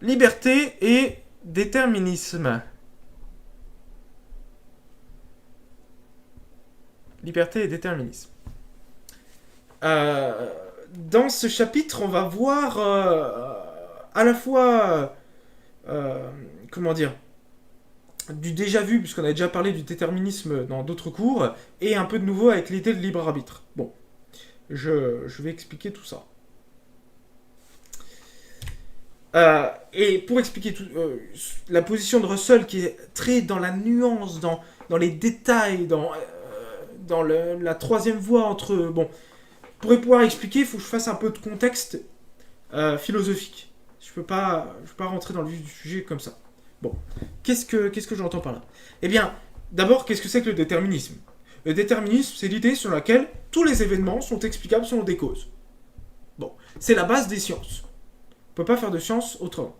Liberté et déterminisme. Liberté et déterminisme. Euh, Dans ce chapitre, on va voir à la fois, comment dire, du déjà vu, puisqu'on a déjà parlé du déterminisme dans d'autres cours, et un peu de nouveau avec l'idée de libre arbitre. Bon, je vais expliquer tout ça. Et pour expliquer tout, la position de Russell qui est très dans la nuance, dans les détails, dans la troisième voie entre... Bon, pour pouvoir expliquer, il faut que je fasse un peu de contexte philosophique. Je peux pas rentrer dans le vif du sujet comme ça. Bon, qu'est-ce que j'entends par là? Eh bien, d'abord, qu'est-ce que c'est que le déterminisme? Le déterminisme, c'est l'idée sur laquelle tous les événements sont explicables selon des causes. Bon, c'est la base des sciences. On ne peut pas faire de science autrement.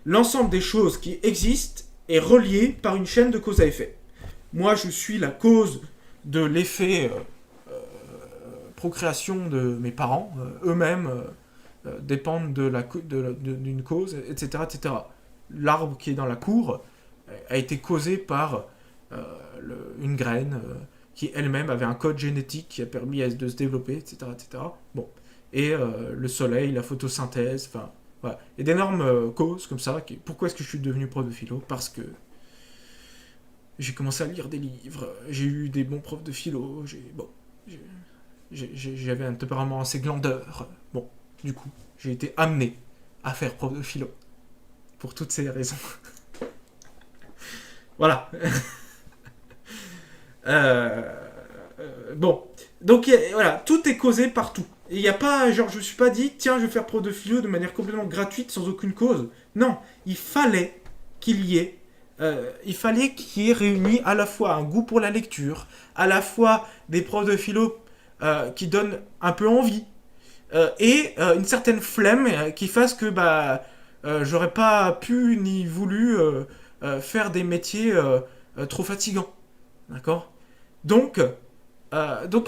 L'ensemble des choses qui existent est relié par une chaîne de cause à effet. Moi, je suis la cause de l'effet procréation de mes parents. Eux-mêmes dépendent d'une cause, etc., etc. L'arbre qui est dans la cour a été causé par une graine qui elle-même avait un code génétique qui a permis de se développer, etc., etc. Bon. Et le soleil, la photosynthèse, enfin, voilà. Il y a d'énormes causes comme ça. Pourquoi est-ce que je suis devenu prof de philo? Parce que j'ai commencé à lire des livres, j'ai eu des bons profs de philo, j'avais un tempérament assez glandeur. Bon, du coup, j'ai été amené à faire prof de philo. Pour toutes ces raisons. Voilà. Bon. Donc, voilà, tout est causé par tout. Il n'y a pas, genre, je me suis pas dit, tiens, je vais faire prof de philo de manière complètement gratuite, sans aucune cause. Non, il fallait qu'il y ait réuni à la fois un goût pour la lecture, à la fois des profs de philo qui donnent un peu envie, et une certaine flemme qui fasse que j'aurais pas pu ni voulu faire des métiers trop fatigants. D'accord? Donc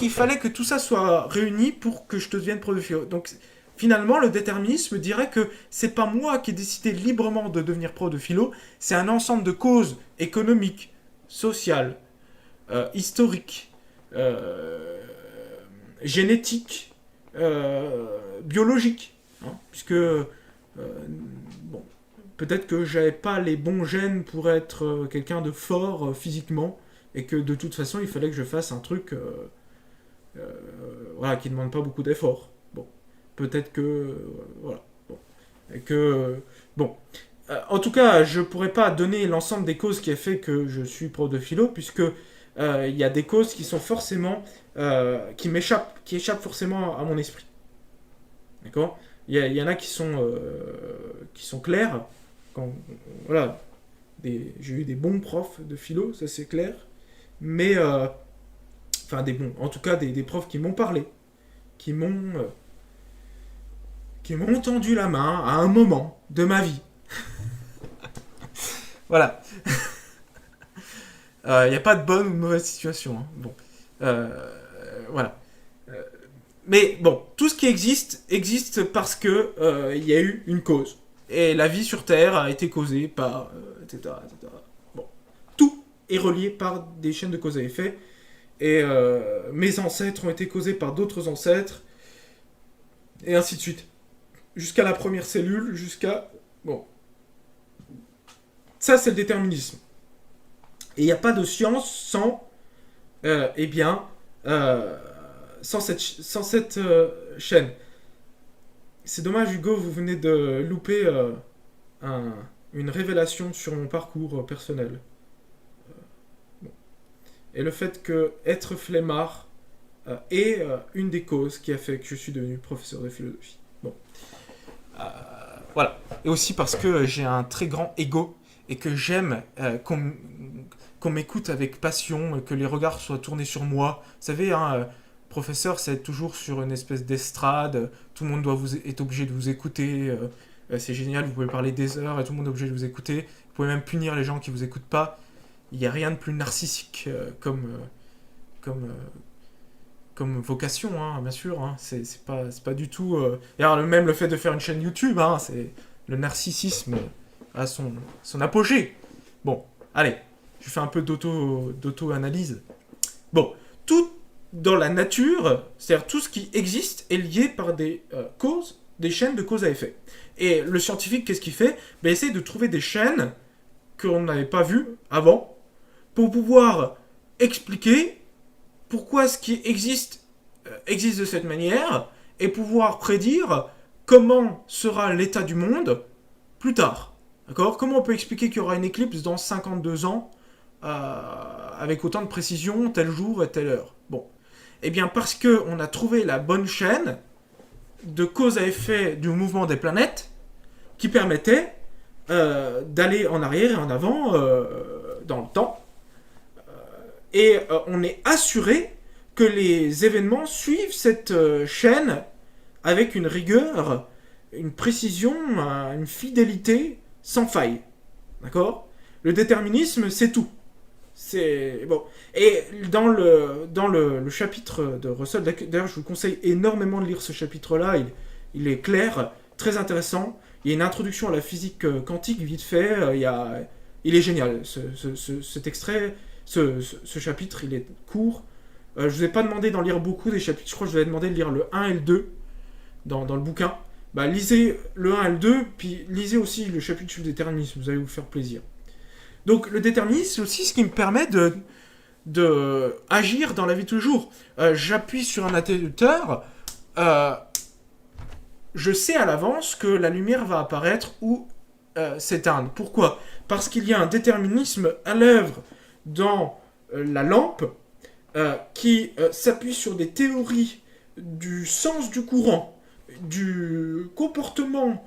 il fallait que tout ça soit réuni pour que je devienne prof de philo. Donc finalement, le déterminisme dirait que c'est pas moi qui ai décidé librement de devenir prof de philo, c'est un ensemble de causes économiques, sociales, historiques, génétiques, biologiques. Hein, puisque, bon, peut-être que j'avais pas les bons gènes pour être quelqu'un de fort physiquement, et que de toute façon, il fallait que je fasse un truc voilà, qui ne demande pas beaucoup d'efforts. Bon, peut-être que voilà, bon, et que bon, en tout cas, je pourrais pas donner l'ensemble des causes qui a fait que je suis prof de philo, puisque il y a des causes qui sont forcément qui échappent forcément à mon esprit. D'accord? Il y en a qui sont clairs. Quand, voilà, j'ai eu des bons profs de philo, ça c'est clair. Mais enfin des bons, en tout cas des profs qui m'ont parlé, qui m'ont euh, qui m'ont tendu la main à un moment de ma vie. Voilà. Il n'y a pas de bonne ou de mauvaise situation. Hein. Bon. Voilà. Euh, mais bon, tout ce qui existe parce que il y a eu une cause. Et la vie sur Terre a été causée par etc., etc. Bon, tout est relié par des chaînes de cause à effet. Et mes ancêtres ont été causés par d'autres ancêtres, et ainsi de suite. Jusqu'à la première cellule, jusqu'à... Bon. Ça, c'est le déterminisme. Et il n'y a pas de science sans, eh bien, euh, sans cette chaîne. C'est dommage, Hugo, vous venez de louper un- une révélation sur mon parcours personnel. Bon. Et le fait que être flemmard est une des causes qui a fait que je suis devenu professeur de philosophie. Bon. Euh, voilà. Et aussi parce que j'ai un très grand ego et que j'aime qu'on m'écoute avec passion, que les regards soient tournés sur moi. Vous savez, hein, professeur, c'est toujours sur une espèce d'estrade, tout le monde est obligé de vous écouter, c'est génial, vous pouvez parler des heures et tout le monde est obligé de vous écouter. Vous pouvez même punir les gens qui vous écoutent pas. Il n'y a rien de plus narcissique comme, comme vocation, hein, bien sûr. Hein. C'est pas du tout. Et alors, même le fait de faire une chaîne YouTube, hein, le narcissisme à son apogée. Bon, allez, je fais un peu d'auto-analyse. Bon, tout dans la nature, c'est-à-dire tout ce qui existe est lié par des causes, des chaînes de cause à effet. Et le scientifique, qu'est-ce qu'il fait? Ben, il essaie de trouver des chaînes qu'on n'avait pas vues avant pour pouvoir expliquer pourquoi ce qui existe de cette manière et pouvoir prédire comment sera l'état du monde plus tard. D'accord? Comment on peut expliquer qu'il y aura une éclipse dans 52 ans avec autant de précision, tel jour et telle heure? Bon. Eh bien, parce qu'on a trouvé la bonne chaîne de cause à effet du mouvement des planètes qui permettait d'aller en arrière et en avant dans le temps. Et on est assuré que les événements suivent cette chaîne avec une rigueur, une précision, une fidélité sans faille. D'accord? Le déterminisme, c'est tout. C'est bon. Et dans le chapitre de Russell, d'ailleurs, je vous conseille énormément de lire ce chapitre-là. Il est clair, très intéressant. Il y a une introduction à la physique quantique vite fait. Il est génial. Cet extrait, ce chapitre, il est court. Je vous ai pas demandé d'en lire beaucoup des chapitres. Je crois que je vous ai demandé de lire le 1 et le 2 dans le bouquin. Bah, lisez le 1 et le 2, puis lisez aussi le chapitre sur le déterminisme. Vous allez vous faire plaisir. Donc le déterminisme, c'est aussi ce qui me permet de agir dans la vie de tous les jours. J'appuie sur un interrupteur, je sais à l'avance que la lumière va apparaître ou s'éteindre. Pourquoi? Parce qu'il y a un déterminisme à l'œuvre dans la lampe qui s'appuie sur des théories du sens du courant, du comportement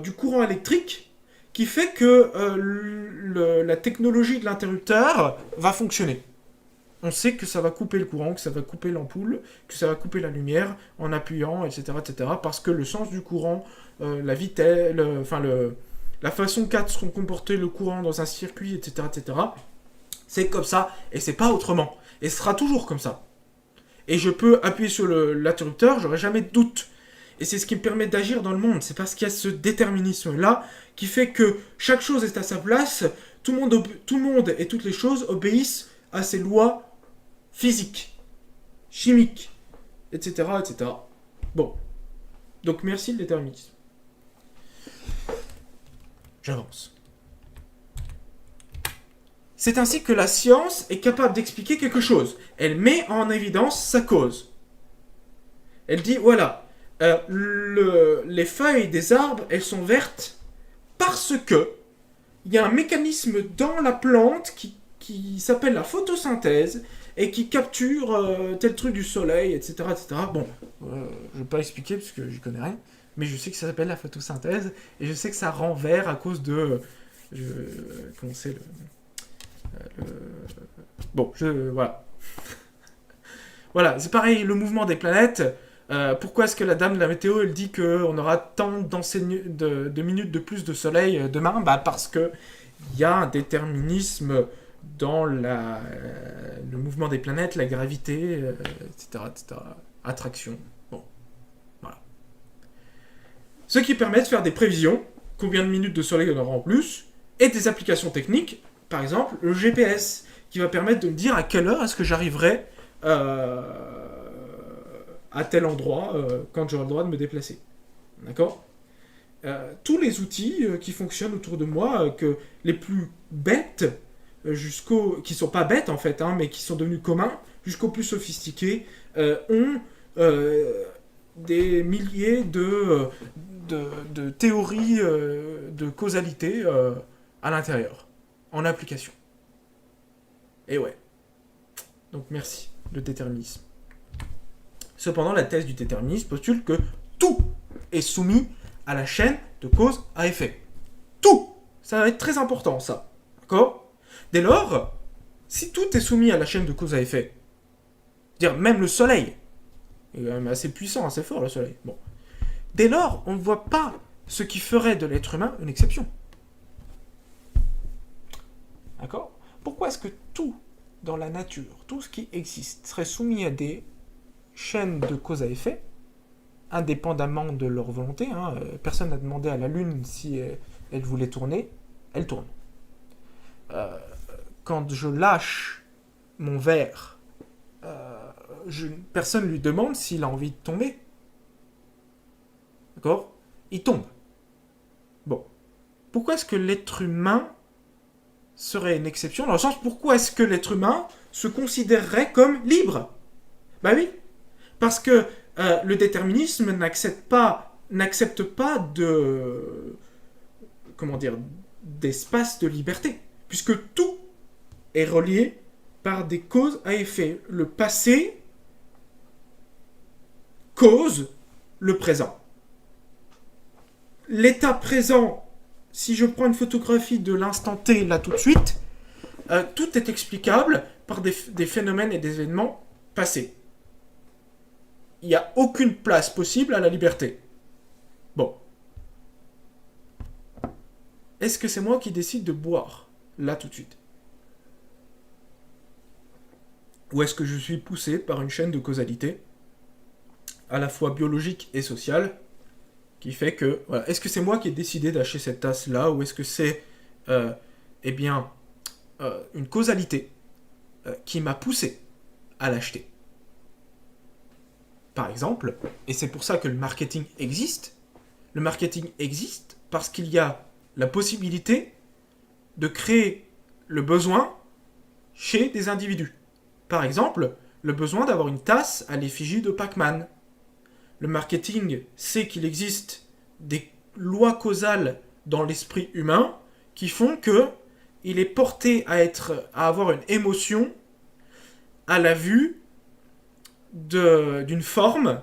du courant électrique, qui fait que la technologie de l'interrupteur va fonctionner. On sait que ça va couper le courant, que ça va couper l'ampoule, que ça va couper la lumière en appuyant, etc., etc., parce que le sens du courant, la vitesse, la façon qu'a de se comporter le courant dans un circuit, etc., etc., c'est comme ça, et c'est pas autrement. Et ce sera toujours comme ça. Et je peux appuyer sur l'interrupteur, j'aurai jamais de doute. Et c'est ce qui me permet d'agir dans le monde. C'est parce qu'il y a ce déterminisme-là qui fait que chaque chose est à sa place, tout le monde et toutes les choses obéissent à ces lois physiques, chimiques, etc., etc. Bon. Donc merci le déterminisme. J'avance. C'est ainsi que la science est capable d'expliquer quelque chose. Elle met en évidence sa cause. Elle dit, voilà, les feuilles des arbres, elles sont vertes parce que il y a un mécanisme dans la plante qui s'appelle la photosynthèse et qui capture tel truc du soleil, etc., etc. Bon, je ne vais pas expliquer parce que j'y connais rien, mais je sais que ça s'appelle la photosynthèse et je sais que ça rend vert à cause de... comment c'est bon, voilà. Voilà, c'est pareil, le mouvement des planètes. Pourquoi est-ce que la dame de la météo, elle dit qu'on aura tant de minutes de plus de soleil demain? Bah parce que il y a un déterminisme dans le mouvement des planètes, la gravité, etc., etc., attraction. Bon, voilà. Ce qui permet de faire des prévisions, combien de minutes de soleil on aura en plus, et des applications techniques, par exemple le GPS, qui va permettre de me dire à quelle heure est-ce que j'arriverai à tel endroit quand j'aurai le droit de me déplacer. D'accord? Tous les outils qui fonctionnent autour de moi, que les plus bêtes, qui sont pas bêtes en fait, hein, mais qui sont devenus communs, jusqu'aux plus sophistiqués, ont des milliers de théories de causalité à l'intérieur, en application. Et ouais. Donc merci, le déterminisme. Cependant, la thèse du déterminisme postule que tout est soumis à la chaîne de cause à effet. Tout! Ça va être très important, ça. D'accord? Dès lors, si tout est soumis à la chaîne de cause à effet, c'est-à-dire même le soleil, est quand même assez puissant, assez fort le soleil. Bon. Dès lors, on ne voit pas ce qui ferait de l'être humain une exception. D'accord? Pourquoi est-ce que tout dans la nature, tout ce qui existe, serait soumis à des chaînes de cause à effet, indépendamment de leur volonté. Personne n'a demandé à la Lune si elle voulait tourner. Elle tourne. Quand je lâche mon verre, personne ne lui demande s'il a envie de tomber. D'accord? Il tombe. Bon. Pourquoi est-ce que l'être humain serait une exception? Dans le sens, pourquoi est-ce que l'être humain se considérerait comme libre? Bah oui. Parce que le déterminisme n'accepte pas de... comment dire, d'espace de liberté. Puisque tout est relié par des causes à effet. Le passé cause le présent. L'état présent, si je prends une photographie de l'instant T, là tout de suite, tout est explicable par des phénomènes et des événements passés. Il n'y a aucune place possible à la liberté. Bon. Est-ce que c'est moi qui décide de boire, là tout de suite? Ou est-ce que je suis poussé par une chaîne de causalité, à la fois biologique et sociale, qui fait que... Voilà, est-ce que c'est moi qui ai décidé d'acheter cette tasse-là, ou est-ce que c'est une causalité qui m'a poussé à l'acheter? Par exemple, et c'est pour ça que le marketing existe parce qu'il y a la possibilité de créer le besoin chez des individus. Par exemple, le besoin d'avoir une tasse à l'effigie de Pac-Man. Le marketing sait qu'il existe des lois causales dans l'esprit humain qui font que il est porté à avoir une émotion à la vue d'une forme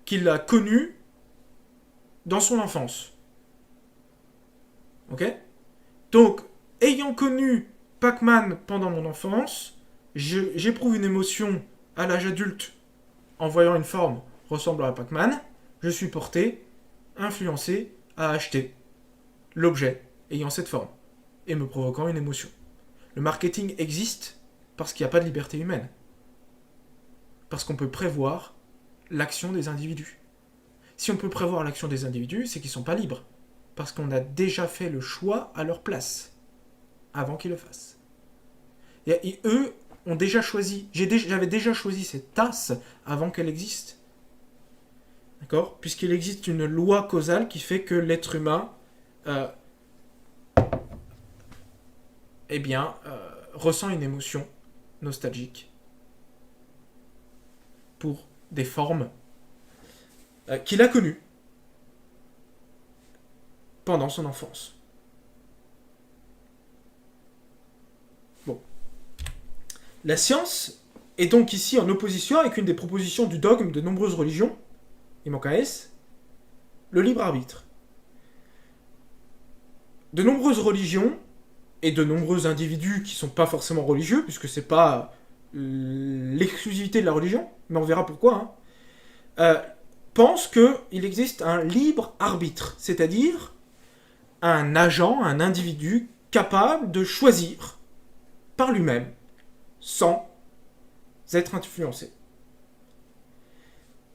qu'il a connue dans son enfance. Ok? Donc, ayant connu Pac-Man pendant mon enfance, j'éprouve une émotion à l'âge adulte en voyant une forme ressemblant à Pac-Man, je suis porté, influencé à acheter l'objet ayant cette forme et me provoquant une émotion. Le marketing existe parce qu'il n'y a pas de liberté humaine. Parce qu'on peut prévoir l'action des individus. Si on peut prévoir l'action des individus, c'est qu'ils ne sont pas libres. Parce qu'on a déjà fait le choix à leur place, avant qu'ils le fassent. Et eux ont déjà choisi, j'avais déjà choisi cette tasse avant qu'elle existe. D'accord? Puisqu'il existe une loi causale qui fait que l'être humain ressent une émotion nostalgique pour des formes qu'il a connues pendant son enfance. Bon. La science est donc ici en opposition avec une des propositions du dogme de nombreuses religions, il manque un S, le libre arbitre. De nombreuses religions et de nombreux individus qui sont pas forcément religieux, puisque c'est pas l'exclusivité de la religion, mais on verra pourquoi, pensent qu'il existe un libre arbitre, c'est-à-dire un agent, un individu capable de choisir par lui-même, sans être influencé.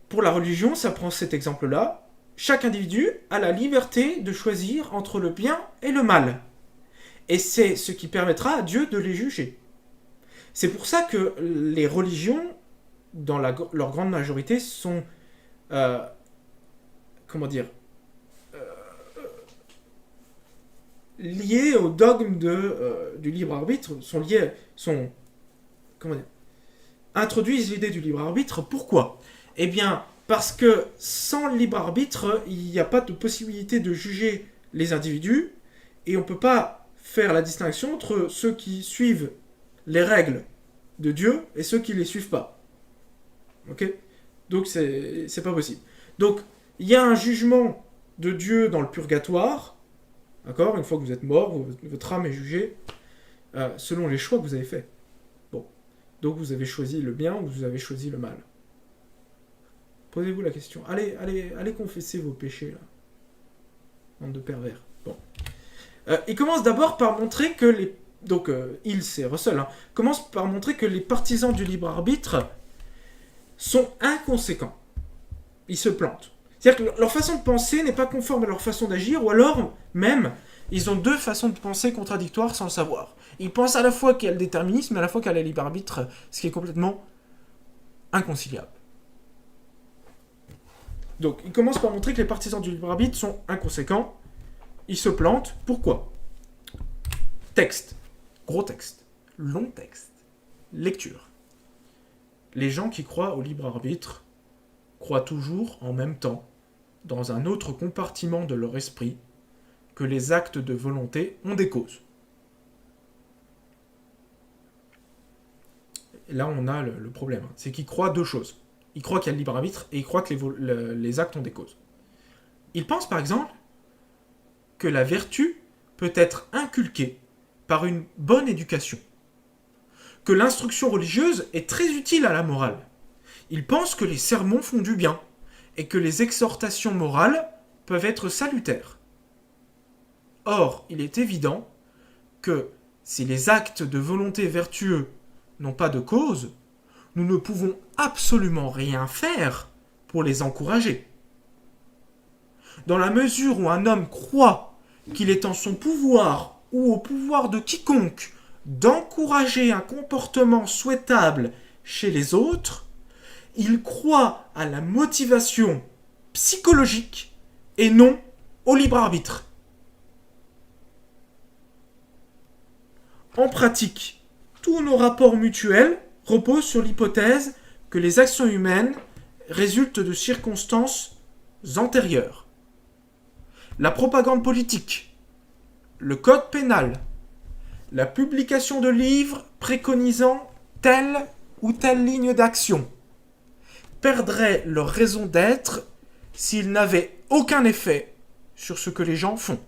Pour la religion, ça prend cet exemple-là. Chaque individu a la liberté de choisir entre le bien et le mal. Et c'est ce qui permettra à Dieu de les juger. C'est pour ça que les religions, dans leur grande majorité, sont... liées au dogme du libre arbitre, introduisent l'idée du libre arbitre. Pourquoi? Eh bien, parce que sans libre arbitre, il n'y a pas de possibilité de juger les individus, et on ne peut pas faire la distinction entre ceux qui suivent les règles de Dieu et ceux qui ne les suivent pas. Ok? Donc c'est pas possible. Donc, il y a un jugement de Dieu dans le purgatoire, d'accord? Une fois que vous êtes mort, votre âme est jugée selon les choix que vous avez faits. Bon. Donc vous avez choisi le bien ou vous avez choisi le mal. Posez-vous la question. Allez confesser vos péchés, là. Bande de pervers. Bon. Il commence d'abord par montrer que c'est Russell, commence par montrer que les partisans du libre arbitre sont inconséquents. Ils se plantent. C'est-à-dire que leur façon de penser n'est pas conforme à leur façon d'agir, ou alors, même, ils ont deux façons de penser contradictoires sans le savoir. Ils pensent à la fois qu'il y a le déterminisme, et à la fois qu'il y a le libre arbitre, ce qui est complètement inconciliable. Donc, ils commencent par montrer que les partisans du libre arbitre sont inconséquents. Ils se plantent. Pourquoi ? Texte. Gros texte. Long texte. Lecture. Les gens qui croient au libre arbitre croient toujours en même temps, dans un autre compartiment de leur esprit, que les actes de volonté ont des causes. Et là, on a le problème. C'est qu'ils croient deux choses. Ils croient qu'il y a le libre arbitre et ils croient que les actes ont des causes. Ils pensent par exemple que la vertu peut être inculquée par une bonne éducation, que l'instruction religieuse est très utile à la morale. Ils pensent que les sermons font du bien et que les exhortations morales peuvent être salutaires. Or, il est évident que si les actes de volonté vertueux n'ont pas de cause, nous ne pouvons absolument rien faire pour les encourager. Dans la mesure où un homme croit qu'il est en son pouvoir ou au pouvoir de quiconque d'encourager un comportement souhaitable chez les autres, il croit à la motivation psychologique et non au libre arbitre. En pratique, tous nos rapports mutuels reposent sur l'hypothèse que les actions humaines résultent de circonstances antérieures. La propagande politique, le code pénal, la publication de livres préconisant telle ou telle ligne d'action perdraient leur raison d'être s'ils n'avaient aucun effet sur ce que les gens font.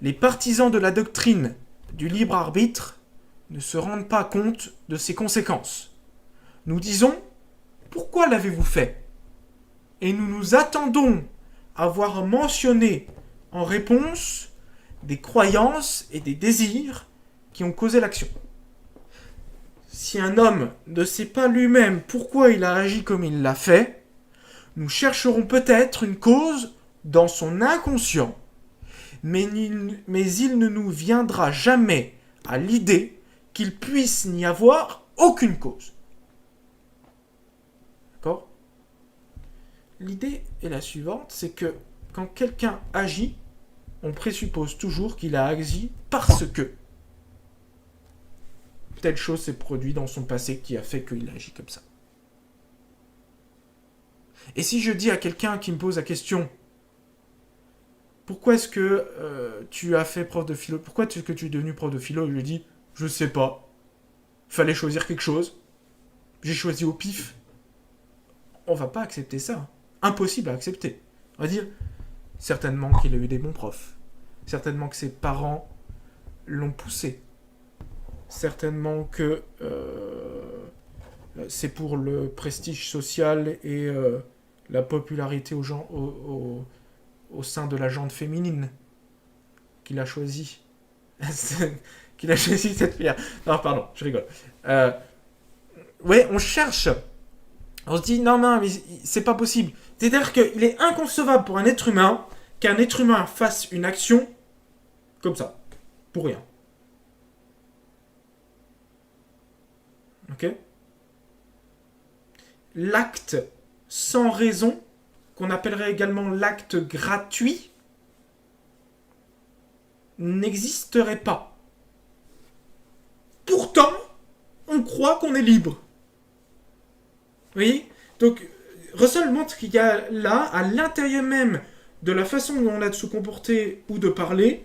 Les partisans de la doctrine du libre arbitre ne se rendent pas compte de ses conséquences. Nous disons « Pourquoi l'avez-vous fait ?» Et nous nous attendons à voir mentionner en réponse des croyances et des désirs qui ont causé l'action. Si un homme ne sait pas lui-même pourquoi il a agi comme il l'a fait, nous chercherons peut-être une cause dans son inconscient, mais il ne nous viendra jamais à l'idée qu'il puisse n'y avoir aucune cause. D'accord ? L'idée est la suivante, c'est que quand quelqu'un agit, on présuppose toujours qu'il a agi parce que telle chose s'est produite dans son passé qui a fait qu'il agit comme ça. Et si je dis à quelqu'un qui me pose la question « Pourquoi est-ce que tu as fait prof de philo ? Pourquoi est-ce que tu es devenu prof de philo ?» Je lui dis « Je sais pas. Fallait choisir quelque chose. J'ai choisi au pif. » On va pas accepter ça. Impossible à accepter. On va dire certainement qu'il a eu des bons profs. Certainement que ses parents l'ont poussé. Certainement que c'est pour le prestige social et la popularité au sein de la gente féminine qu'il a choisi. Qu'il a choisi cette filière. Non, pardon, je rigole. Ouais, on cherche. On se dit, non, mais c'est pas possible. C'est-à-dire qu'il est inconcevable pour un être humain qu'un être humain fasse une action comme ça, pour rien. Ok ? L'acte sans raison, qu'on appellerait également l'acte gratuit, n'existerait pas. Pourtant, on croit qu'on est libre. Vous voyez ? Donc, Russell montre qu'il y a là, à l'intérieur même de la façon dont on a de se comporter ou de parler,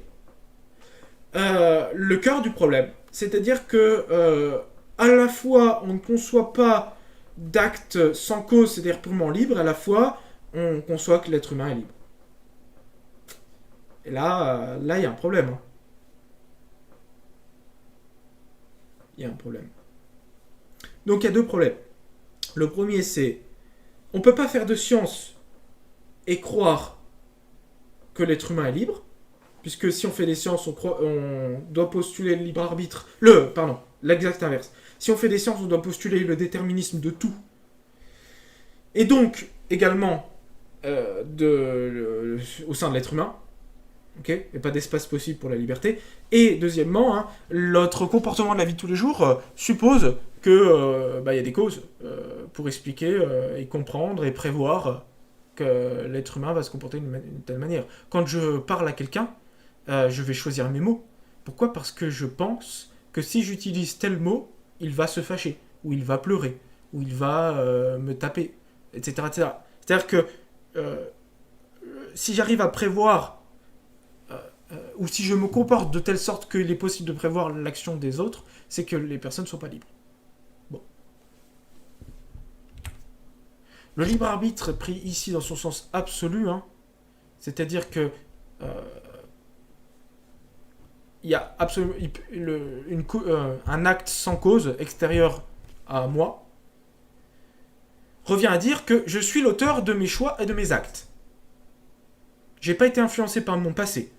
le cœur du problème. C'est-à-dire que, à la fois, on ne conçoit pas d'actes sans cause, c'est-à-dire purement libre, à la fois, on conçoit que l'être humain est libre. Et là, il y a un problème. Hein. Il y a un problème. Donc, il y a deux problèmes. Le premier, c'est on ne peut pas faire de science et croire que l'être humain est libre, puisque si on fait des sciences, on doit postuler le libre arbitre. L'exact inverse. Si on fait des sciences, on doit postuler le déterminisme de tout. Et donc, également, au sein de l'être humain. Ok, et pas d'espace possible pour la liberté. Et deuxièmement, hein, notre comportement de la vie de tous les jours suppose que y a des causes pour expliquer et comprendre et prévoir que l'être humain va se comporter d'une telle manière. Quand je parle à quelqu'un, je vais choisir mes mots. Pourquoi? Parce que je pense que si j'utilise tel mot, il va se fâcher, ou il va pleurer, ou il va me taper, etc., etc. C'est-à-dire que euh, si j'arrive à prévoir ou si je me comporte de telle sorte qu'il est possible de prévoir l'action des autres, c'est que les personnes ne sont pas libres. Bon. Le libre arbitre pris ici dans son sens absolu, hein, c'est-à-dire que il y a absolument un acte sans cause extérieur à moi revient à dire que je suis l'auteur de mes choix et de mes actes. J'ai pas été influencé par mon passé,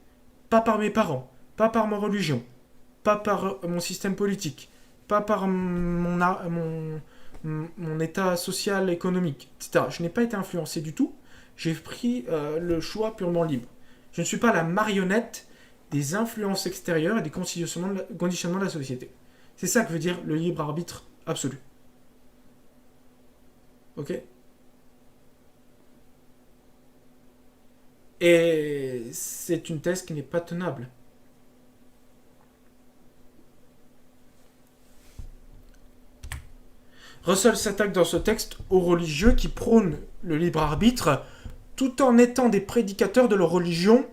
pas par mes parents, pas par ma religion, pas par mon système politique, pas par mon état social, économique, etc. Je n'ai pas été influencé du tout. J'ai pris le choix purement libre. Je ne suis pas la marionnette des influences extérieures et des conditionnements de la société. C'est ça que veut dire le libre arbitre absolu. Ok? Et c'est une thèse qui n'est pas tenable. Russell s'attaque dans ce texte aux religieux qui prônent le libre arbitre tout en étant des prédicateurs de leur religion.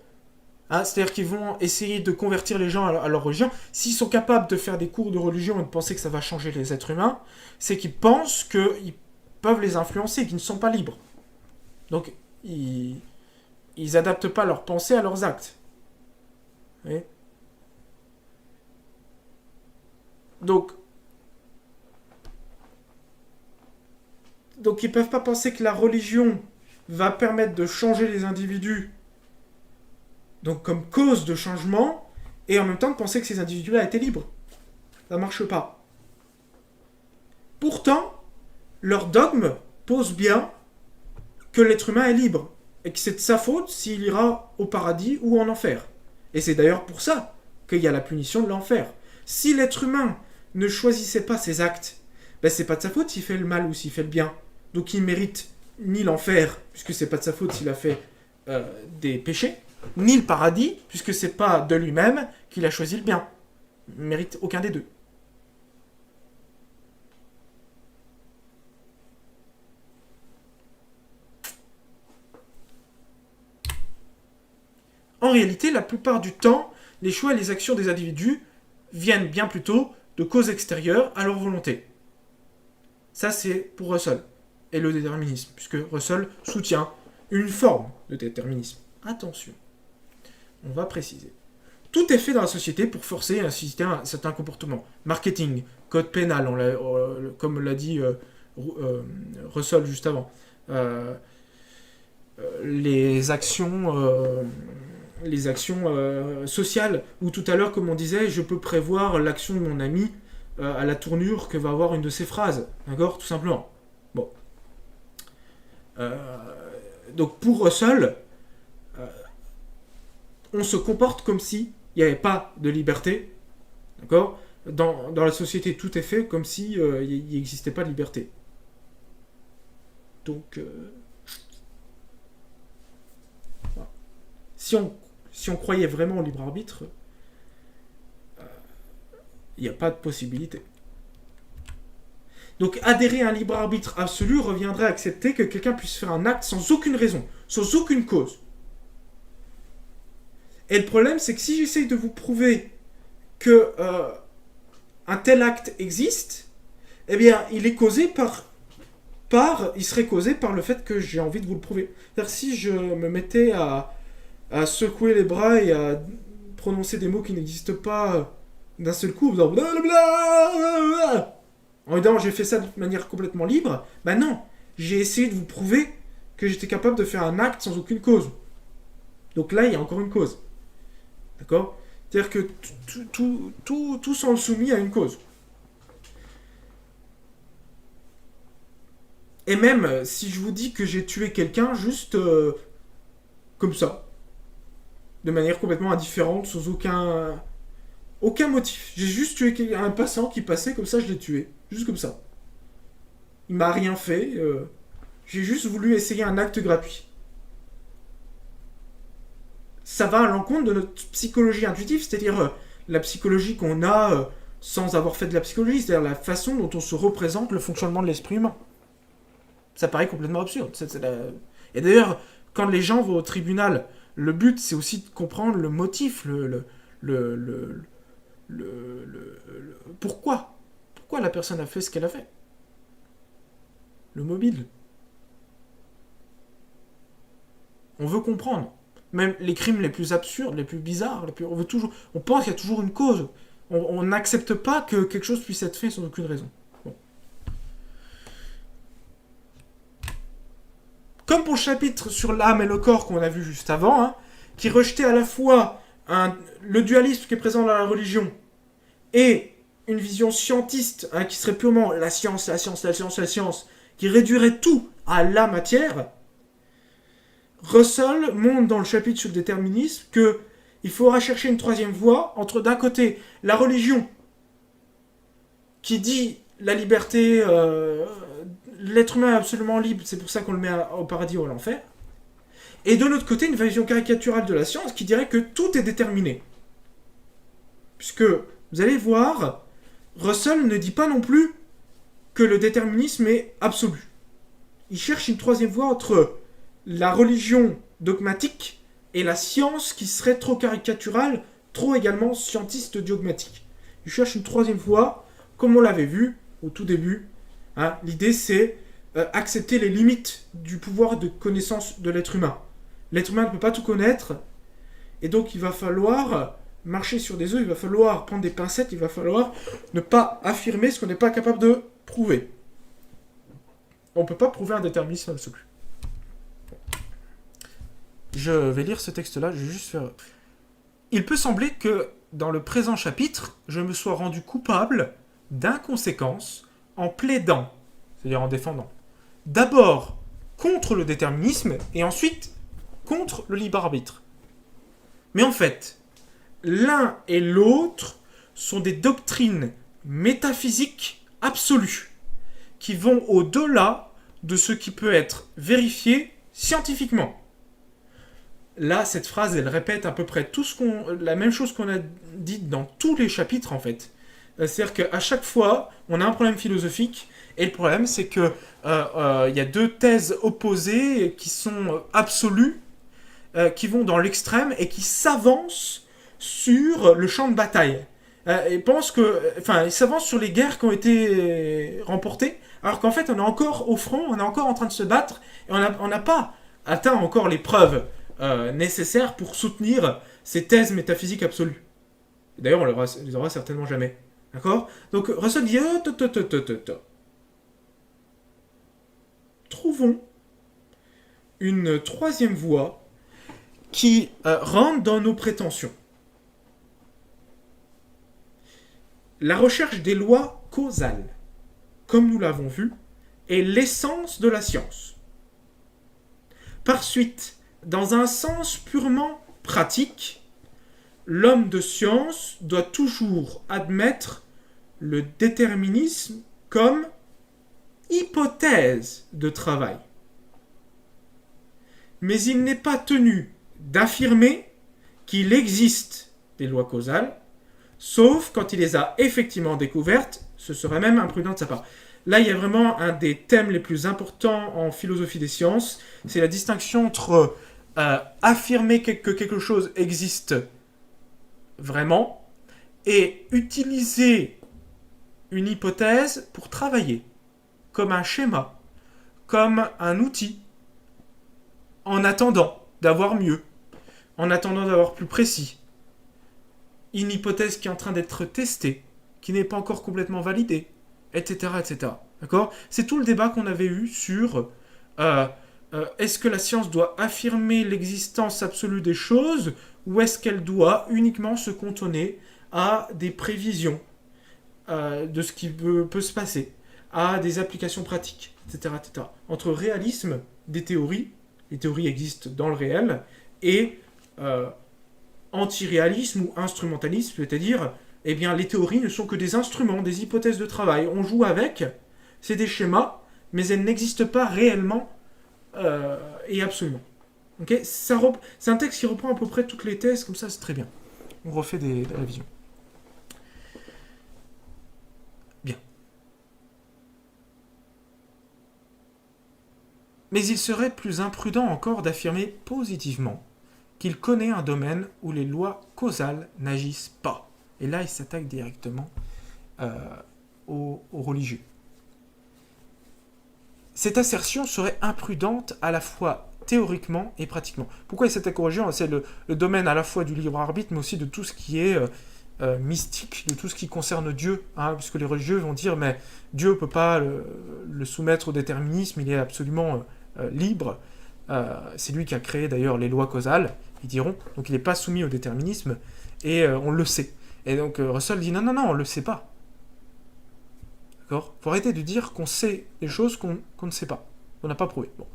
Hein, c'est-à-dire qu'ils vont essayer de convertir les gens à leur religion. S'ils sont capables de faire des cours de religion et de penser que ça va changer les êtres humains, c'est qu'ils pensent qu'ils peuvent les influencer, qu'ils ne sont pas libres. Donc, ils adaptent pas leurs pensées à leurs actes. Oui. Donc, ils peuvent pas penser que la religion va permettre de changer les individus, donc comme cause de changement, et en même temps de penser que ces individus-là étaient libres. Ça marche pas. Pourtant, leur dogme pose bien que l'être humain est libre, et que c'est de sa faute s'il ira au paradis ou en enfer. Et c'est d'ailleurs pour ça qu'il y a la punition de l'enfer. Si l'être humain ne choisissait pas ses actes, ben c'est pas de sa faute s'il fait le mal ou s'il fait le bien. Donc il mérite ni l'enfer, puisque c'est pas de sa faute s'il a fait des péchés, ni le paradis, puisque c'est pas de lui-même qu'il a choisi le bien. Il mérite aucun des deux. En réalité, la plupart du temps, les choix et les actions des individus viennent bien plutôt de causes extérieures à leur volonté. Ça, c'est pour Russell. Et le déterminisme, puisque Russell soutient une forme de déterminisme. Attention, on va préciser. Tout est fait dans la société pour forcer et inciter à un certain comportement. Marketing, code pénal, comme l'a dit Russell juste avant. Les actions sociales, ou tout à l'heure, comme on disait, je peux prévoir l'action de mon ami à la tournure que va avoir une de ses phrases. D'accord? Tout simplement. Bon. Donc pour Russell, on se comporte comme si il n'y avait pas de liberté. D'accord? Dans la société, tout est fait comme si il n'existait pas de liberté. Donc, voilà. Si on croyait vraiment au libre arbitre, il n'y a pas de possibilité. Donc adhérer à un libre arbitre absolu reviendrait à accepter que quelqu'un puisse faire un acte sans aucune raison, sans aucune cause. Et le problème, c'est que si j'essaye de vous prouver que un tel acte existe, eh bien, il est causé il serait causé par le fait que j'ai envie de vous le prouver. C'est-à-dire si je me mettais à secouer les bras et à prononcer des mots qui n'existent pas d'un seul coup, en disant j'ai fait ça de manière complètement libre, ben non, j'ai essayé de vous prouver que j'étais capable de faire un acte sans aucune cause. Donc là, il y a encore une cause. D'accord? C'est-à-dire que tout semble soumis à une cause. Et même si je vous dis que j'ai tué quelqu'un juste comme ça, de manière complètement indifférente, sans aucun motif. J'ai juste tué un passant qui passait comme ça, je l'ai tué. Juste comme ça. Il m'a rien fait. J'ai juste voulu essayer un acte gratuit. Ça va à l'encontre de notre psychologie intuitive, c'est-à-dire la psychologie qu'on a sans avoir fait de la psychologie, c'est-à-dire la façon dont on se représente le fonctionnement de l'esprit humain. Ça paraît complètement absurde. Et d'ailleurs, quand les gens vont au tribunal, le but c'est aussi de comprendre le motif, le, le, pourquoi. Pourquoi la personne a fait ce qu'elle a fait. Le mobile. On veut comprendre. Même les crimes les plus absurdes, les plus bizarres, on pense qu'il y a toujours une cause. On n'accepte pas que quelque chose puisse être fait sans aucune raison. Bon. Comme pour le chapitre sur l'âme et le corps qu'on a vu juste avant, hein, qui rejetait à la fois le dualisme qui est présent dans la religion et une vision scientiste, hein, qui serait purement la science, la science, la science, la science, qui réduirait tout à la matière. Russell montre dans le chapitre sur le déterminisme que il faudra chercher une troisième voie entre, d'un côté, la religion qui dit la liberté, l'être humain est absolument libre, c'est pour ça qu'on le met au paradis ou à l'enfer, et de l'autre côté, une vision caricaturale de la science qui dirait que tout est déterminé. Puisque, vous allez voir, Russell ne dit pas non plus que le déterminisme est absolu. Il cherche une troisième voie entre la religion dogmatique et la science qui serait trop caricaturale, trop également scientiste dogmatique. Il cherche une troisième voie, comme on l'avait vu au tout début. Hein, l'idée c'est accepter les limites du pouvoir de connaissance de l'être humain. L'être humain ne peut pas tout connaître, et donc il va falloir marcher sur des œufs, il va falloir prendre des pincettes, il va falloir ne pas affirmer ce qu'on n'est pas capable de prouver. On ne peut pas prouver un déterminisme absolu. Je vais lire ce texte-là, je vais juste faire... Il peut sembler que, dans le présent chapitre, je me sois rendu coupable d'inconséquence en plaidant, c'est-à-dire en défendant, d'abord contre le déterminisme et ensuite contre le libre arbitre. Mais en fait, l'un et l'autre sont des doctrines métaphysiques absolues qui vont au-delà de ce qui peut être vérifié scientifiquement. Là, cette phrase, elle répète à peu près la même chose qu'on a dit dans tous les chapitres, en fait. C'est-à-dire qu'à chaque fois, on a un problème philosophique, et le problème, c'est que y a deux thèses opposées qui sont absolues, qui vont dans l'extrême et qui s'avancent sur le champ de bataille. Ils s'avancent sur les guerres qui ont été remportées, alors qu'en fait, on est encore au front, on est encore en train de se battre, et on n'a pas atteint encore les preuves nécessaires pour soutenir ces thèses métaphysiques absolues. D'ailleurs, on les aura certainement jamais. D'accord ? Donc, Russell dit trouvons une troisième voie qui rentre dans nos prétentions. La recherche des lois causales, comme nous l'avons vu, est l'essence de la science. Par suite, dans un sens purement pratique, l'homme de science doit toujours admettre le déterminisme comme hypothèse de travail. Mais il n'est pas tenu d'affirmer qu'il existe des lois causales, sauf quand il les a effectivement découvertes, ce serait même imprudent de sa part. Là, il y a vraiment un des thèmes les plus importants en philosophie des sciences, c'est la distinction entre affirmer que quelque chose existe vraiment et utiliser une hypothèse pour travailler, comme un schéma, comme un outil, en attendant d'avoir mieux, en attendant d'avoir plus précis. Une hypothèse qui est en train d'être testée, qui n'est pas encore complètement validée, etc. etc. D'accord ? C'est tout le débat qu'on avait eu sur est-ce que la science doit affirmer l'existence absolue des choses ou est-ce qu'elle doit uniquement se cantonner à des prévisions de ce qui peut se passer, à des applications pratiques, etc., etc. Entre réalisme des théories, les théories existent dans le réel, et anti-réalisme ou instrumentalisme, c'est-à-dire, eh bien, les théories ne sont que des instruments, des hypothèses de travail. On joue avec, c'est des schémas, mais elles n'existent pas réellement et absolument. Okay, c'est un texte qui reprend à peu près toutes les thèses, comme ça c'est très bien. On refait des révisions. Bien. Mais il serait plus imprudent encore d'affirmer positivement qu'il connaît un domaine où les lois causales n'agissent pas. Et là, il s'attaque directement aux religieux. Cette assertion serait imprudente à la fois théoriquement et pratiquement. Pourquoi il s'attaque aux religions ? C'est le domaine à la fois du libre arbitre, mais aussi de tout ce qui est mystique, de tout ce qui concerne Dieu, hein, puisque les religieux vont dire, mais Dieu ne peut pas le soumettre au déterminisme, il est absolument libre. C'est lui qui a créé d'ailleurs les lois causales, ils diront, donc il n'est pas soumis au déterminisme, et on le sait. Et donc Russell dit, non, on ne le sait pas. D'accord ? Faut arrêter de dire qu'on sait des choses qu'on ne sait pas, qu'on n'a pas prouvé. Bon.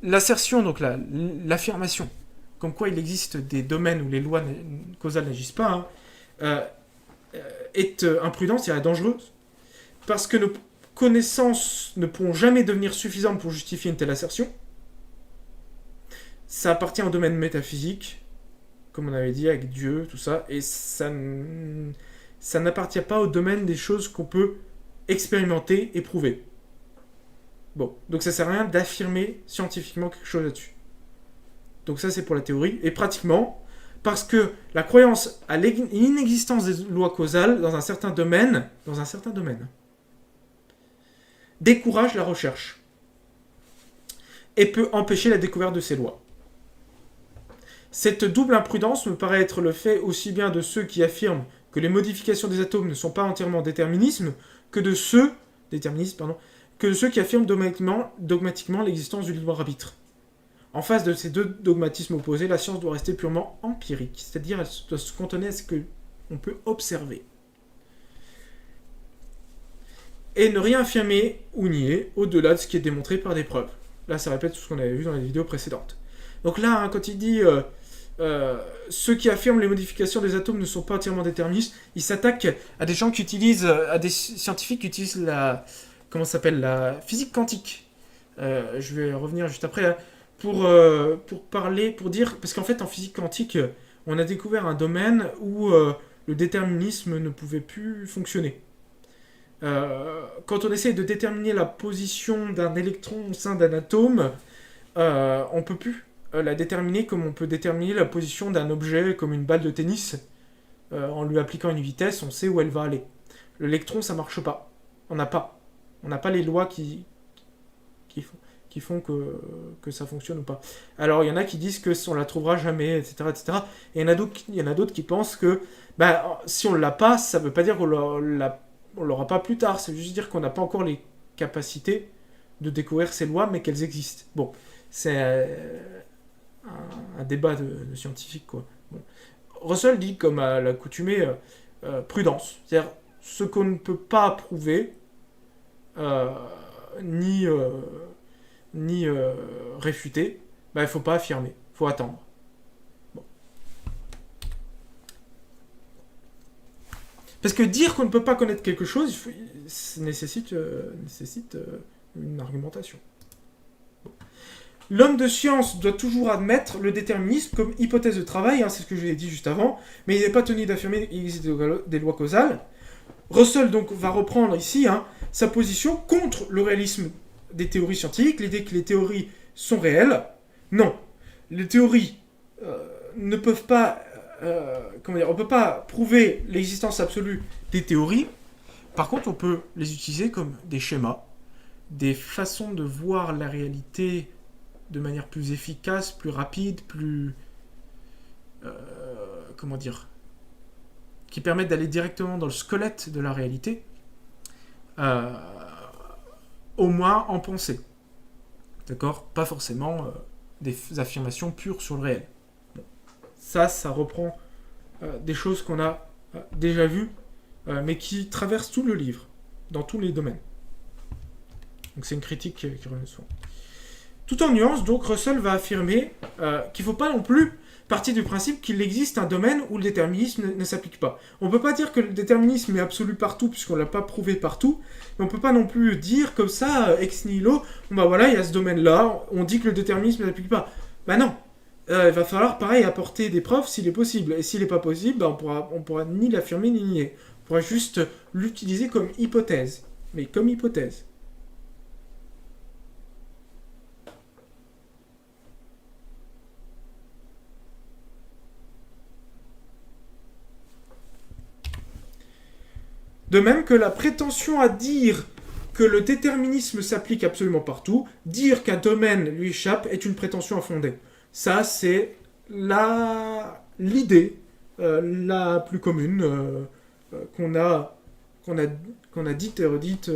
L'assertion, donc l'affirmation, comme quoi il existe des domaines où les lois causales n'agissent pas, hein, est imprudente, c'est-à-dire dangereuse, parce que nos connaissances ne pourront jamais devenir suffisantes pour justifier une telle assertion. Ça appartient au domaine métaphysique, comme on avait dit, avec Dieu, tout ça, et ça n'appartient pas au domaine des choses qu'on peut expérimenter et prouver. Bon, donc ça sert à rien d'affirmer scientifiquement quelque chose là-dessus. Donc ça c'est pour la théorie, et pratiquement, parce que la croyance à l'inexistence des lois causales dans un certain domaine, décourage la recherche, et peut empêcher la découverte de ces lois. Cette double imprudence me paraît être le fait aussi bien de ceux qui affirment que les modifications des atomes ne sont pas entièrement déterminisme, que de ceux qui affirment dogmatiquement l'existence du libre arbitre. En face de ces deux dogmatismes opposés, la science doit rester purement empirique, c'est-à-dire elle doit se cantonner à ce qu'on peut observer. Et ne rien affirmer ou nier au-delà de ce qui est démontré par des preuves. Là, ça répète tout ce qu'on avait vu dans les vidéos précédentes. Donc là, hein, quand il dit ceux qui affirment les modifications des atomes ne sont pas entièrement déterministes, il s'attaque à des gens qui utilisent, à des scientifiques qui utilisent la physique quantique. Je vais revenir juste après là, pour parler, pour dire, parce qu'en fait en physique quantique, on a découvert un domaine où le déterminisme ne pouvait plus fonctionner. Quand on essaie de déterminer la position d'un électron au sein d'un atome, on ne peut plus la déterminer comme on peut déterminer la position d'un objet comme une balle de tennis. En lui appliquant une vitesse, on sait où elle va aller. L'électron, ça marche pas. On n'a pas les lois qui font que ça fonctionne ou pas. Alors il y en a qui disent que on la trouvera jamais, etc., etc. Et il y en a d'autres qui pensent que si on l'a pas, ça veut pas dire qu'on l'aura pas plus tard. C'est juste dire qu'on n'a pas encore les capacités de découvrir ces lois, mais qu'elles existent. Bon, c'est un débat de scientifique, quoi. Bon. Russell dit, comme à l'accoutumée, prudence. C'est-à-dire, ce qu'on ne peut pas prouver, ni réfuter, il ne faut pas affirmer. Il faut attendre. Bon. Parce que dire qu'on ne peut pas connaître quelque chose, ça nécessite une argumentation. L'homme de science doit toujours admettre le déterminisme comme hypothèse de travail, hein, c'est ce que je vous ai dit juste avant, mais il n'est pas tenu d'affirmer qu'il existe des lois causales. Russell donc va reprendre ici sa position contre le réalisme des théories scientifiques, l'idée que les théories sont réelles. Non, les théories ne peuvent pas, on ne peut pas prouver l'existence absolue des théories. Par contre, on peut les utiliser comme des schémas, des façons de voir la réalité de manière plus efficace, plus rapide, plus... qui permettent d'aller directement dans le squelette de la réalité, au moins en pensée. D'accord ? Pas forcément des affirmations pures sur le réel. Bon. Ça reprend des choses qu'on a déjà vues, mais qui traversent tout le livre, dans tous les domaines. Donc c'est une critique qui revient souvent. Tout en nuance, donc Russell va affirmer qu'il ne faut pas non plus partir du principe qu'il existe un domaine où le déterminisme ne s'applique pas. On ne peut pas dire que le déterminisme est absolu partout, puisqu'on ne l'a pas prouvé partout, mais on ne peut pas non plus dire comme ça, ex nihilo, bon bah voilà, il y a ce domaine-là, on dit que le déterminisme ne s'applique pas. Bah non, il va falloir, pareil, apporter des preuves s'il est possible. Et s'il n'est pas possible, bah on pourra ni l'affirmer ni nier. On pourra juste l'utiliser comme hypothèse. Mais comme hypothèse. De même que la prétention à dire que le déterminisme s'applique absolument partout, dire qu'un domaine lui échappe est une prétention infondée. Ça, c'est l'idée la plus commune qu'on a dite et redite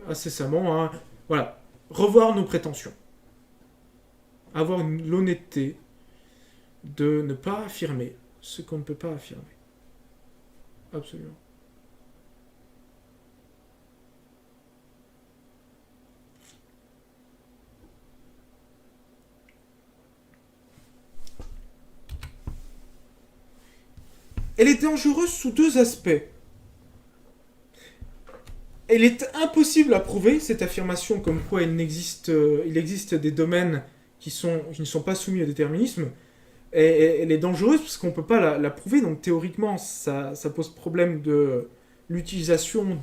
incessamment. Hein. Voilà. Revoir nos prétentions. Avoir l'honnêteté de ne pas affirmer ce qu'on ne peut pas affirmer. Absolument. Elle est dangereuse sous deux aspects. Elle est impossible à prouver, cette affirmation comme quoi il existe des domaines qui ne sont pas soumis au déterminisme. Et elle est dangereuse parce qu'on ne peut pas la prouver, donc théoriquement ça pose problème de l'utilisation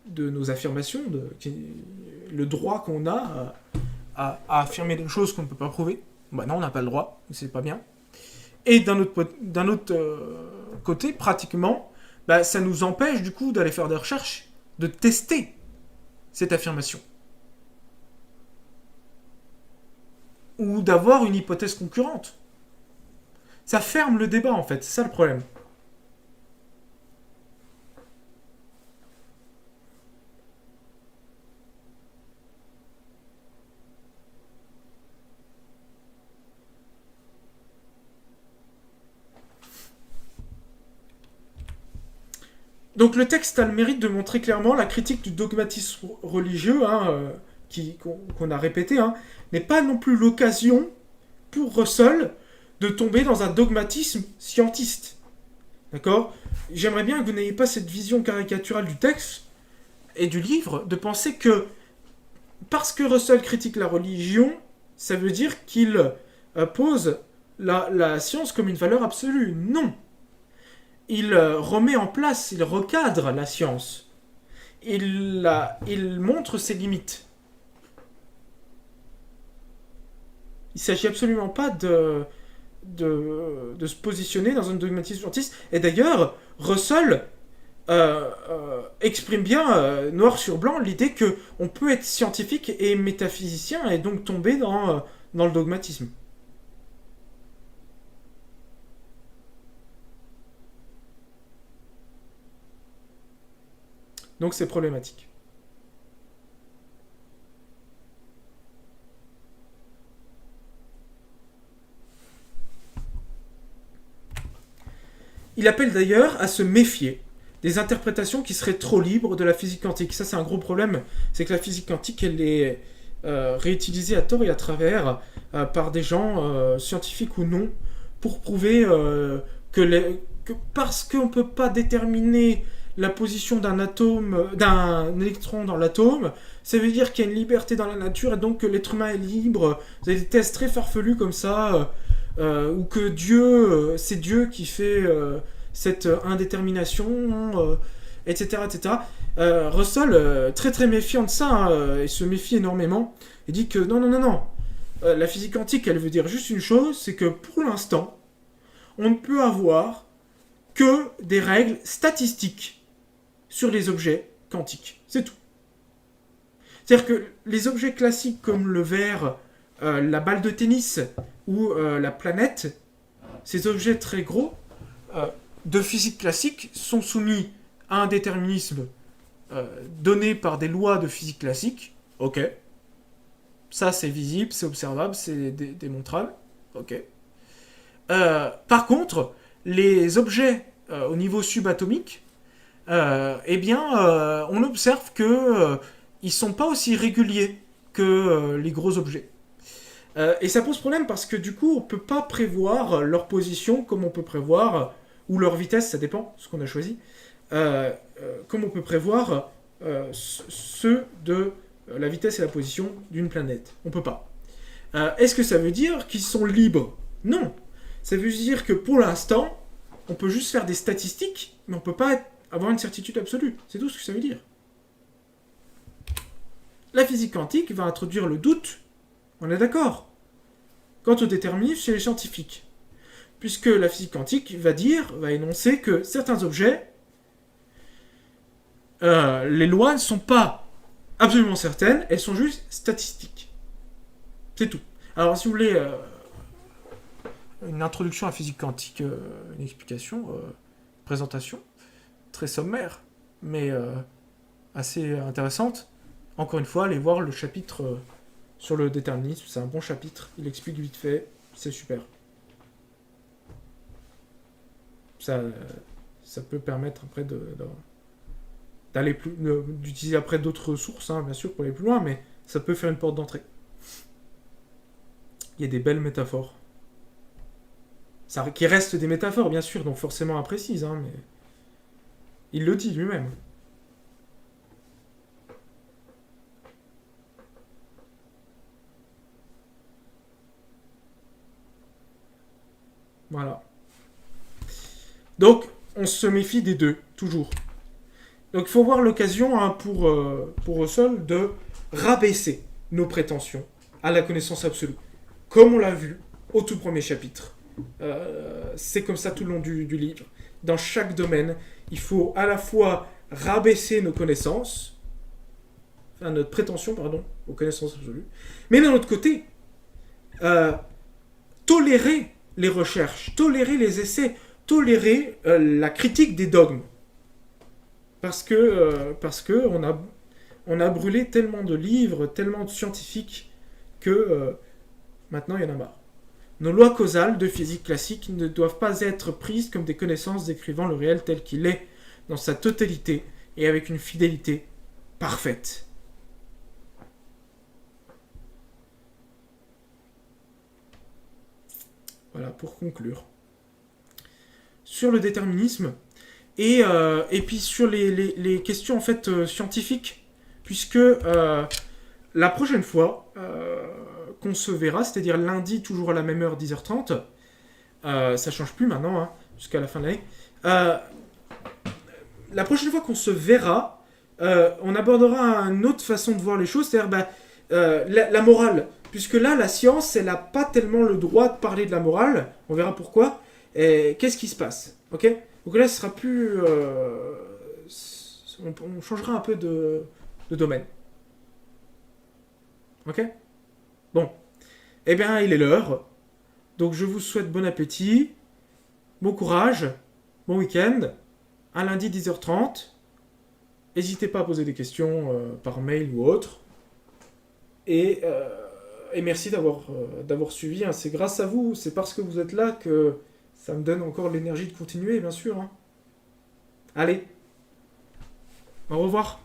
de nos affirmations, le droit qu'on a à affirmer des choses qu'on ne peut pas prouver. Bah non, on n'a pas le droit, c'est pas bien. Et d'un autre côté, pratiquement, bah, ça nous empêche du coup d'aller faire des recherches, de tester cette affirmation. Ou d'avoir une hypothèse concurrente. Ça ferme le débat en fait, c'est ça le problème. Donc le texte a le mérite de montrer clairement la critique du dogmatisme religieux, hein, qu'on a répété, hein, n'est pas non plus l'occasion pour Russell de tomber dans un dogmatisme scientiste. D'accord ? J'aimerais bien que vous n'ayez pas cette vision caricaturale du texte et du livre, de penser que parce que Russell critique la religion, ça veut dire qu'il pose la science comme une valeur absolue. Non. Il remet en place, il recadre la science. Il montre ses limites. Il ne s'agit absolument pas de se positionner dans un dogmatisme scientiste. Et d'ailleurs, Russell exprime bien, noir sur blanc, l'idée qu'on peut être scientifique et métaphysicien et donc tomber dans le dogmatisme. Donc c'est problématique. Il appelle d'ailleurs à se méfier des interprétations qui seraient trop libres de la physique quantique. Ça, c'est un gros problème. C'est que la physique quantique, elle est réutilisée à tort et à travers par des gens, scientifiques ou non, pour prouver que parce qu'on ne peut pas déterminer la position d'un électron dans l'atome, ça veut dire qu'il y a une liberté dans la nature et donc que l'être humain est libre. Vous avez des tests très farfelus comme ça, ou que c'est Dieu qui fait cette indétermination, etc. etc. Russell, très très méfiant de ça, hein, il se méfie énormément, il dit que non, la physique quantique, elle veut dire juste une chose, c'est que pour l'instant, on ne peut avoir que des règles statistiques sur les objets quantiques. C'est tout. C'est-à-dire que les objets classiques comme le verre, la balle de tennis ou la planète, ces objets très gros de physique classique sont soumis à un déterminisme donné par des lois de physique classique. Ok. Ça, c'est visible, c'est observable, c'est démontrable. Ok. Par contre, les objets au niveau subatomique, on observe que ils sont pas aussi réguliers que les gros objets. Et ça pose problème parce que du coup, on peut pas prévoir leur position comme on peut prévoir, ou leur vitesse, ça dépend ce qu'on a choisi, comme on peut prévoir ceux de la vitesse et la position d'une planète. On peut pas. Est-ce que ça veut dire qu'ils sont libres? Non. Ça veut dire que pour l'instant, on peut juste faire des statistiques, mais on peut pas avoir une certitude absolue. C'est tout ce que ça veut dire. La physique quantique va introduire le doute, on est d'accord, quant au déterminisme chez les scientifiques. Puisque la physique quantique va énoncer que certains objets, les lois ne sont pas absolument certaines, elles sont juste statistiques. C'est tout. Alors si vous voulez une introduction à la physique quantique, une explication, présentation, très sommaire, mais assez intéressante, encore une fois, allez voir le chapitre sur le déterminisme, c'est un bon chapitre, il explique vite fait, c'est super. Ça peut permettre après d'aller plus, d'utiliser après d'autres sources, hein, bien sûr, pour aller plus loin, mais ça peut faire une porte d'entrée. Il y a des belles métaphores. Qui restent des métaphores, bien sûr, donc forcément imprécises, hein, mais il le dit lui-même. Voilà. Donc, on se méfie des deux, toujours. Donc, il faut voir l'occasion hein, pour Russell de rabaisser nos prétentions à la connaissance absolue. Comme on l'a vu au tout premier chapitre. C'est comme ça tout le long du livre. Dans chaque domaine, il faut à la fois rabaisser nos connaissances, enfin notre prétention, pardon, aux connaissances absolues, mais d'un autre côté, tolérer les recherches, tolérer les essais, tolérer la critique des dogmes. Parce que on a brûlé tellement de livres, tellement de scientifiques, que maintenant il y en a marre. Nos lois causales de physique classique ne doivent pas être prises comme des connaissances décrivant le réel tel qu'il est, dans sa totalité et avec une fidélité parfaite. Voilà, pour conclure. Sur le déterminisme, et puis sur les questions en fait scientifiques, puisque la prochaine fois qu'on se verra, c'est-à-dire lundi, toujours à la même heure, 10h30, ça change plus maintenant, hein, jusqu'à la fin de l'année, la prochaine fois qu'on se verra, on abordera une autre façon de voir les choses, c'est-à-dire la morale. Puisque là, la science, elle n'a pas tellement le droit de parler de la morale. On verra pourquoi. Et qu'est-ce qui se passe, ok? Donc là, ce sera plus... on changera un peu de domaine. Ok? Bon. Eh bien, il est l'heure. Donc, je vous souhaite bon appétit, bon courage, bon week-end. Un lundi 10h30. N'hésitez pas à poser des questions par mail ou autre. Et merci d'avoir suivi. Hein. C'est grâce à vous, c'est parce que vous êtes là que ça me donne encore l'énergie de continuer, bien sûr. Hein. Allez, au revoir.